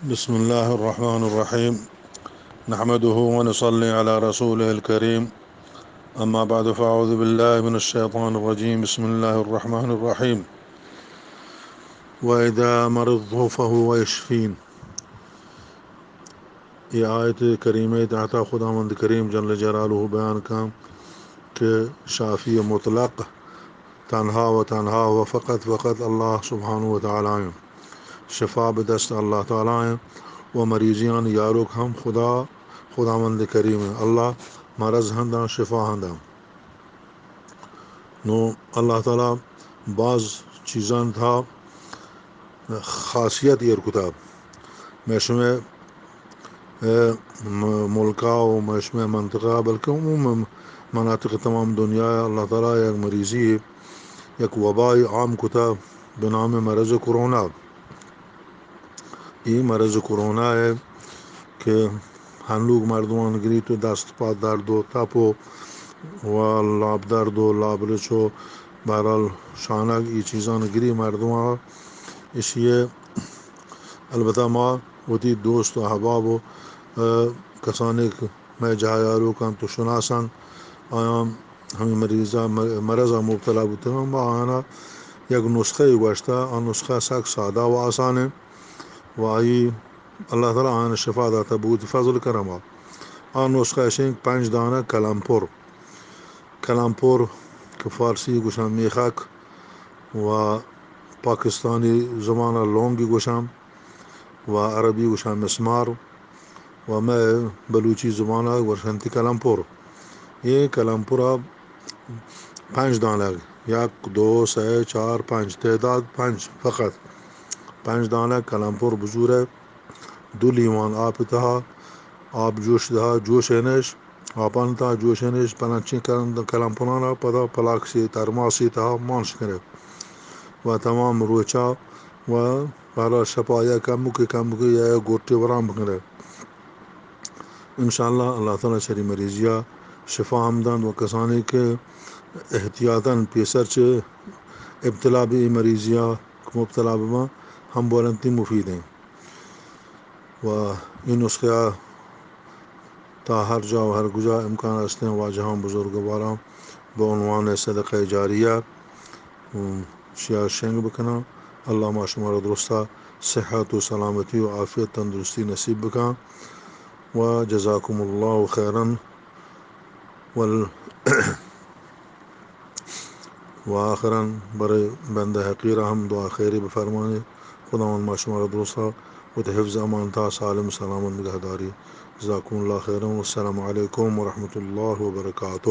بسم اللہ الرحمن الرحیم نحمده ونصلی علی رسوله الکریم اما بعد فاعوذ باللہ من الشیطان الرجیم بسم اللہ الرحمن الرحیم وَإِذَا مَرِضْتُ فَهُوَ يَشْفِينِ۔ یہ آیت کریمہ تحت خداوند کریم جل جلالہ بیان کا کہ شافی مطلق تنہا و تنہا و فقط اللہ سبحانہ و تعالیٰ ہیں، شفا بدست اللہ تعالیٰ ہیں، و مریضیان یاروک ہم خداوند کریم ہیں، اللہ مرض ہنداں شفا ہنداں نو اللہ تعالیٰ بعض چیزان تھا خاصیت یہ کتاب میشم ملکہ و میشم منطقہ بلکہ عموم مناطق تمام دنیا اللہ تعالیٰ ایک مریضی ایک وبائی عام کتاب بنام مرض کرونا۔ یہ مرض کرونا ہے کہ ہم لوگ مردمان گری تو دست پا درد و تپو و لاب درد و لاب لچو بہرحال شانہ یہ چیزاں گری مردمان، اس لیے البتہ ماں ہوتی دوست و احباب و کسانے میں جایارو کا تو شناسان آیام ہمیں مرضہ مبتلا ہوتے ہیں با آنا یک نسخہ گوشتا اور نسخہ سخت سادہ و آسان ہے و آئی اللہ تعالیٰ آن شفا داتا بود فضل کرما آن نسخہ شنگ 5 دانہ کلامپور کہ فارسی گوشام میخک و پاکستانی زمانہ لونگی گوشام و عربی گوشام مسمار و میں بلوچی زمانہ ورشنتی کلامپور۔ یہ کلامپورہ 5 دانہ 1 2 3 4 5 تعداد 5 فقط 5 دانہ کلامپور بزور ہے دو لیوان آپ تہا آپ جوش دہا جوش اینش آپان تہا جوش اینش پنچی کلامپورانا پدا پلاک سی ترماسی تہا مانش کرے و تمام روچا و پہلا شپا یا کم کی یا گوٹی ورام کرے انشاءاللہ اللہ تعالیٰ شری مریضیہ شفا ہمدان و کسانی کے احتیاطاً پیسر چے ابتلا بھی مریضیہ مبتلا بما ہم بولنتی مفید ہیں و ان نسخہ تا ہر جا و ہر گجا امکان رستے ہیں واجہاں بزرگ وارا بعنوان صدقہ جاریہ شیعہ شنگ بکنا اللہ ما شمار درستہ صحت و سلامتی و عافیت تندرستی نصیب بکا و جزاکم اللہ خیراً و آخراً برے بندہ حقیرہ ہم دعا خیری بفرمانے خداوند ما شمار درستہ و حفظ امان تا سالم سلامت نگہداری جزاکم اللہ خیراً والسلام علیکم ورحمۃ اللہ وبرکاتہ۔